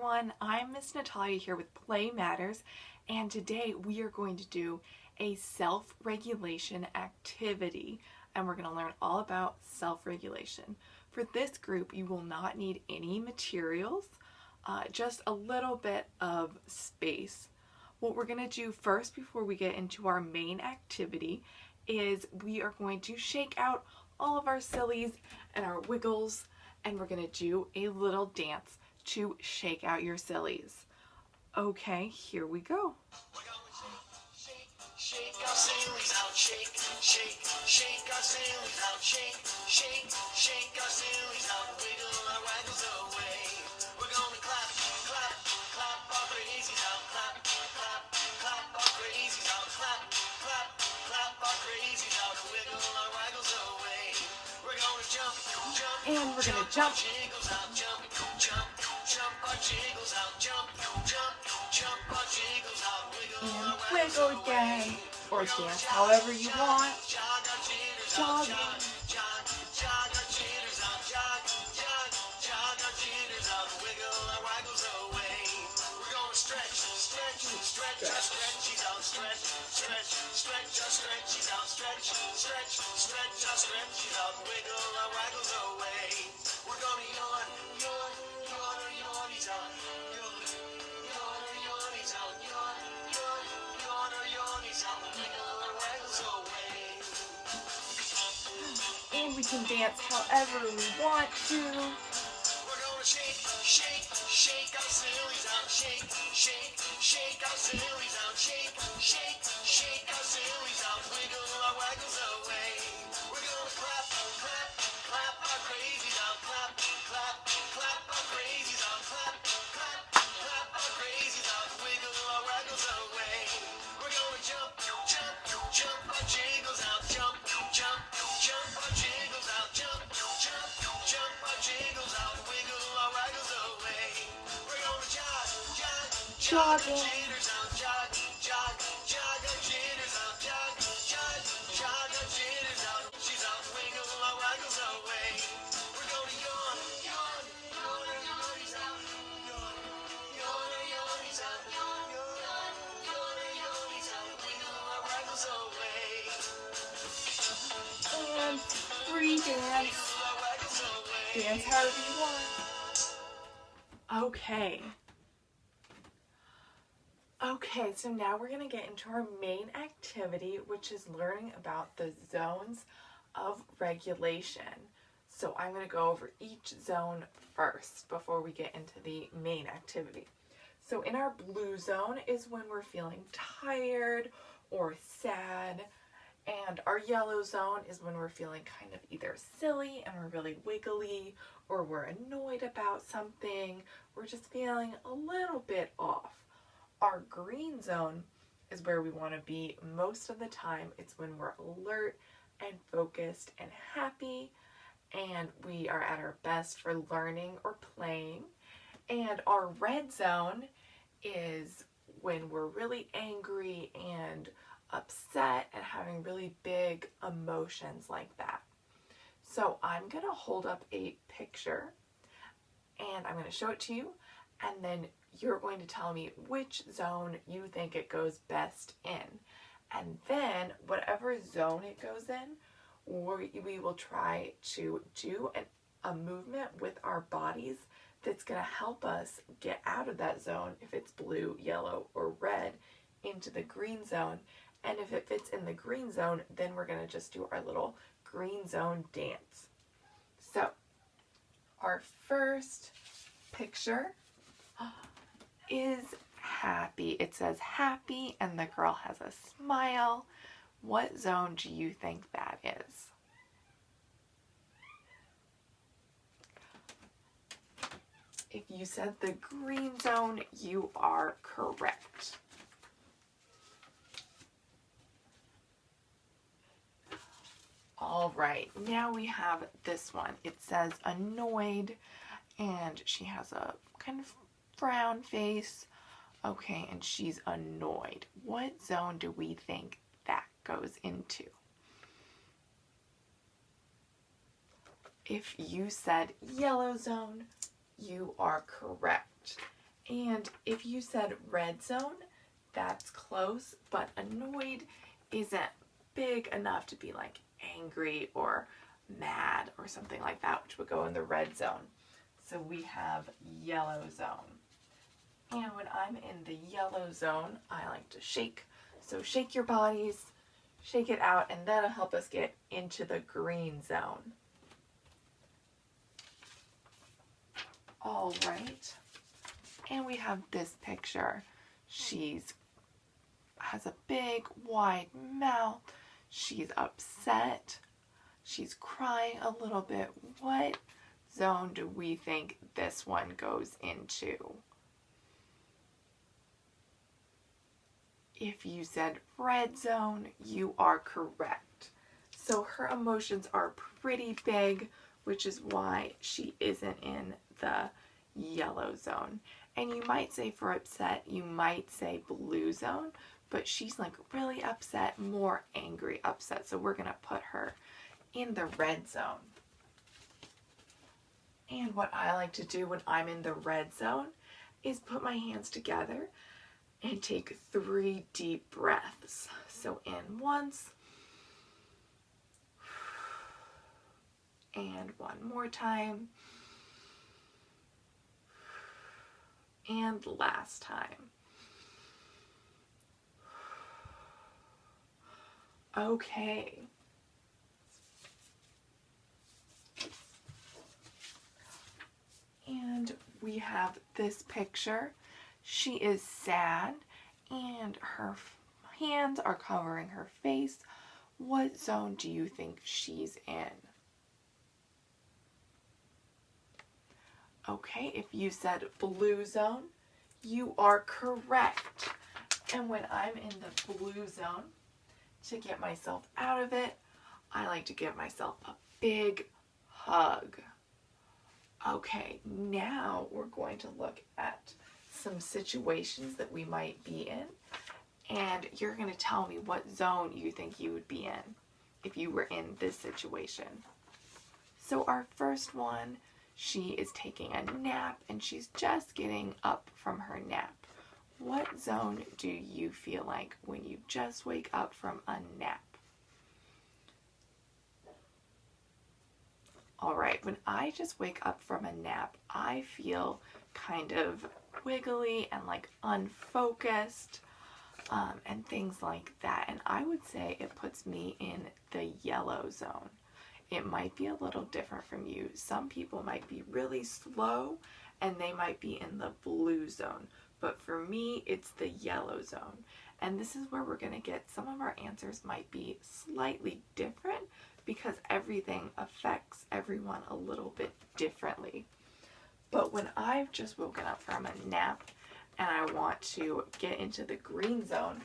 everyone, I'm Miss Natalia here with Play Matters, and today we are going to do a self-regulation activity, and we're going to learn all about self-regulation. For this group, you will not need any materials, just a little bit of space. What we're going to do first before we get into our main activity is we are going to shake out all of our sillies and our wiggles, and we're going to do a little dance to shake out your sillies. Okay, here we go. Shake our sillies out, shake, shake, shake our sillies out, shake, shake, shake our sillies out, wiggle our waggles away. We're gonna clap, clap, clap our crazies out, clap, clap, clap our crazies out, clap, clap, clap our crazies out, wiggle our waggles away. We're gonna jump, jump, and we're gonna jump, jiggles out, jump, jump, jump our jiggles out, jump, jump, jump our jiggles out, wiggle and our waggles wiggle away. again, or dance however you want. Jog our jitters Jogging. out, jog, jog our jitters out, jog, jog, jog our jitters out, wiggle our waggles away. We're gonna stretch, stretch, stretch our stretchies out, stretch, stretch, stretch our stretchies out, stretch, stretch, stretch our stretchies out, wiggle our waggles away. We're gonna yawn, yawn, yawn our yawnies out, yawn, yawn our yawnies out, yawn, yawn, yawn our yawnies out, wiggle our waggles away. And we can dance however we want to. We're gonna shake, shake, shake our sillies out, shake, shake, shake our sillies out, shake, shake, shake our sillies out, wiggle our waggles away. We're gonna clap, clap, clap our crazies out, clap, clap, clap our crazies out, clap, clap, clap our crazies out, wiggle our waggles away. We're gonna jump, jump, jump our jiggles out, jump, jump, jump our jiggles out, jump, jump, jump our jiggles out, wiggle our waggles away. We're gonna jog, jog, jog our Jogging. jitters out, jog, jog, jog our jitters out, jog, jog, jog our jitters out, she's out, wiggle our waggles away. We're gonna yawn, yawn, yawn our yawnies out, yawn, yawn our yawnies out, yawn, yawn, yawn our yawnies out, wiggle our waggles away. And free dance. Wiggle our waggles away. Dance however you want. Okay, so now we're going to get into our main activity, which is learning about the zones of regulation. So I'm going to go over each zone first before we get into the main activity. So in our blue zone is when we're feeling tired or sad, and our yellow zone is when we're feeling kind of either silly and we're really wiggly, or we're annoyed about something, we're just feeling a little bit off. Our green zone is where we want to be most of the time. It's when we're alert and focused and happy, and we are at our best for learning or playing. And our red zone is when we're really angry and upset and having really big emotions like that. So I'm going to hold up a picture and I'm going to show it to you, and then you're going to tell me which zone you think it goes best in. And then whatever zone it goes in, we will try to do a movement with our bodies that's going to help us get out of that zone, if it's blue, yellow, or red, into the green zone. And if it fits in the green zone, then we're going to just do our little green zone dance. So our first picture is happy. It says happy and the girl has a smile. What zone do you think that is? If you said the green zone, you are correct. All right, now we have this one. It says annoyed, and she has a kind of frown face. Okay, and she's annoyed. What zone do we think that goes into? If you said yellow zone, you are correct. And if you said red zone, that's close, but annoyed isn't big enough to be like angry or mad or something like that, which would go in the red zone. So we have yellow zone. And when I'm in the yellow zone, I like to shake. So shake your bodies, shake it out, and that'll help us get into the green zone. All right. And we have this picture. She's has a big wide mouth. She's upset. She's crying a little bit. What zone do we think this one goes into? If you said red zone, you are correct. So her emotions are pretty big, which is why she isn't in the yellow zone. And you might say for upset, you might say blue zone, but she's like really upset, more angry upset. So we're going to put her in the red zone. And what I like to do when I'm in the red zone is put my hands together and take 3 deep breaths. So in once, and one more time, and last time. Okay. And we have this picture. She is sad and her hands are covering her face. What zone do you think she's in? Okay, if you said blue zone, you are correct. And when I'm in the blue zone, to get myself out of it, I like to give myself a big hug. Okay, now we're going to look at some situations that we might be in, and you're going to tell me what zone you think you would be in if you were in this situation. So our first one, she is taking a nap and she's just getting up from her nap. What zone do you feel like when you just wake up from a nap? All right, when I just wake up from a nap, I feel kind of wiggly and like unfocused and things like that. And I would say it puts me in the yellow zone. It might be a little different from you. Some people might be really slow and they might be in the blue zone. But for me, it's the yellow zone. And this is where we're going to get some of our answers might be slightly different because everything affects everyone a little bit differently. But when I've just woken up from a nap and I want to get into the green zone,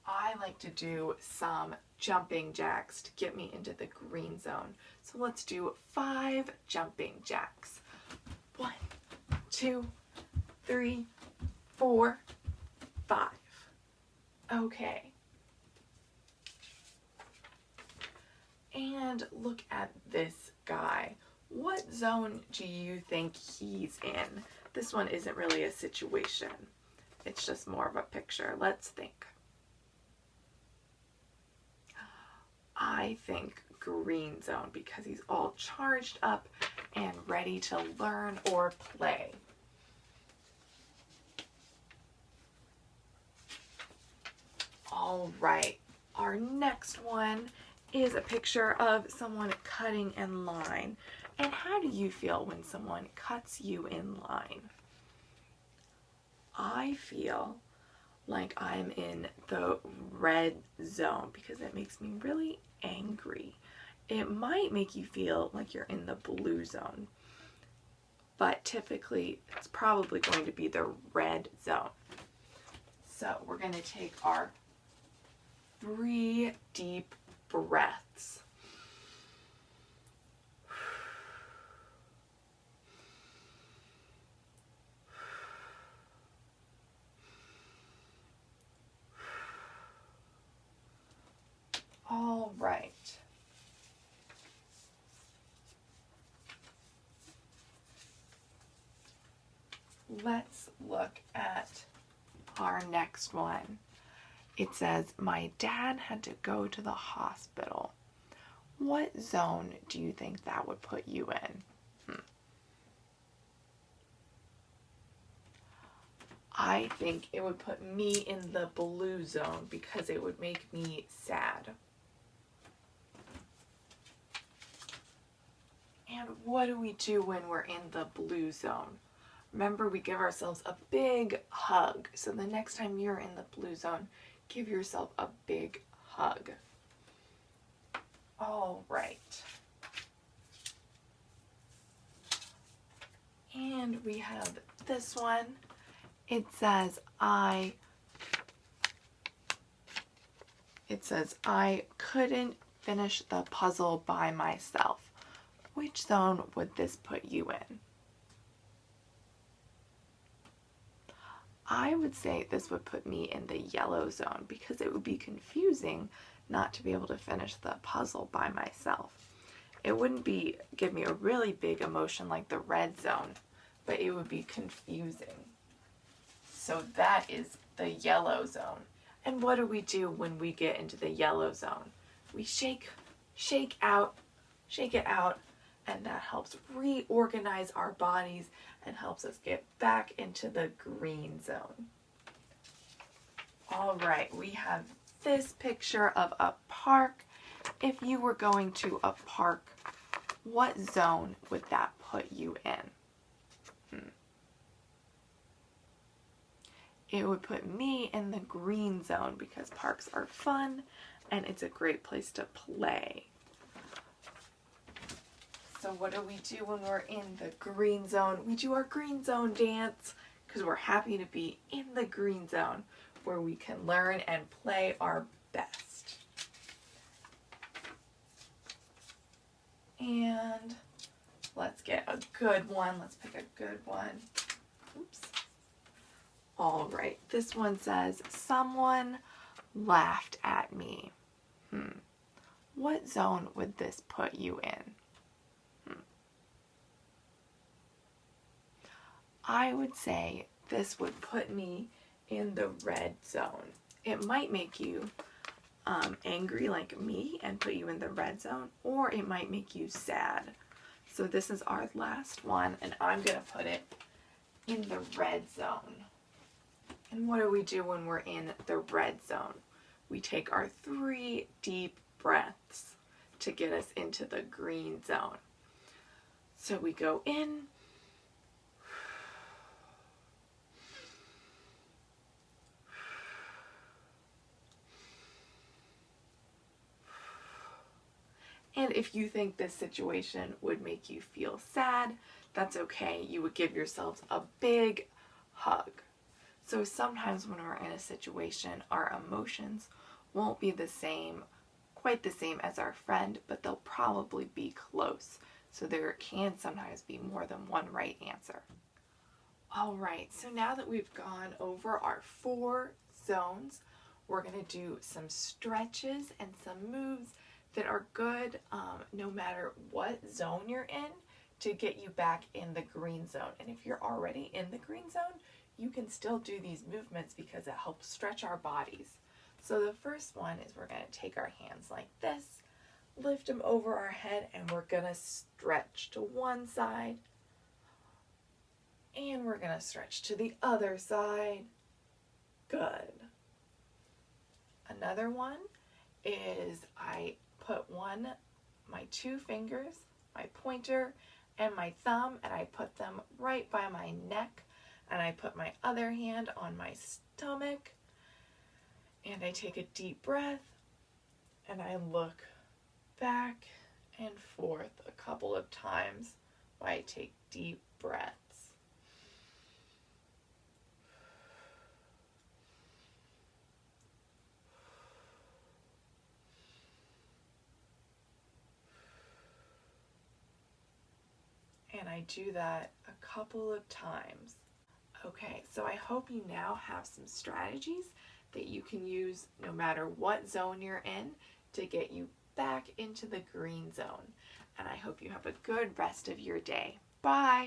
I like to do some jumping jacks to get me into the green zone. So let's do 5 jumping jacks. 1, 2, 3, 4, 5. Okay. And look at this guy. What zone do you think he's in? This one isn't really a situation. It's just more of a picture. Let's think. I think green zone because he's all charged up and ready to learn or play. All right, our next one is a picture of someone cutting in line. And how do you feel when someone cuts you in line? I feel like I'm in the red zone because it makes me really angry. It might make you feel like you're in the blue zone, but typically it's probably going to be the red zone. So we're going to take our 3 deep breaths. All right. let's look at our next one. It says, my dad had to go to the hospital. What zone do you think that would put you in? I think it would put me in the blue zone because it would make me sad. And what do we do when we're in the blue zone? Remember, we give ourselves a big hug. So the next time you're in the blue zone, give yourself a big hug. All right. And we have this one. It says, I couldn't finish the puzzle by myself. Which zone would this put you in? I would say this would put me in the yellow zone because it would be confusing not to be able to finish the puzzle by myself. It wouldn't give me a really big emotion like the red zone, but it would be confusing. So that is the yellow zone. And what do we do when we get into the yellow zone? We shake it out, and that helps reorganize our bodies and helps us get back into the green zone. All right, we have this picture of a park. If you were going to a park, what zone would that put you in? It would put me in the green zone because parks are fun and it's a great place to play. So what do we do when we're in the green zone? We do our green zone dance because we're happy to be in the green zone where we can learn and play our best. And let's get a good one. Let's pick a good one. Oops. All right, this one says, someone laughed at me. What zone would this put you in? I would say this would put me in the red zone. It might make you angry like me and put you in the red zone, or it might make you sad. So this is our last one, and I'm going to put it in the red zone. And what do we do when we're in the red zone? We take our 3 deep breaths to get us into the green zone. So we go in, and if you think this situation would make you feel sad, that's okay. You would give yourselves a big hug. So sometimes when we're in a situation, our emotions won't be quite the same as our friend, but they'll probably be close. So there can sometimes be more than one right answer. All right, so now that we've gone over our 4 zones, we're going to do some stretches and some moves that are good no matter what zone you're in to get you back in the green zone. And if you're already in the green zone, you can still do these movements because it helps stretch our bodies. So the first one is we're going to take our hands like this, lift them over our head, and we're going to stretch to one side. And we're going to stretch to the other side. Good. Another one is I put my 2 fingers, my pointer and my thumb, and I put them right by my neck. And I put my other hand on my stomach, and I take a deep breath, and I look back and forth a couple of times while I take deep breaths. And I do that a couple of times. Okay, so I hope you now have some strategies that you can use no matter what zone you're in to get you back into the green zone. And I hope you have a good rest of your day. Bye!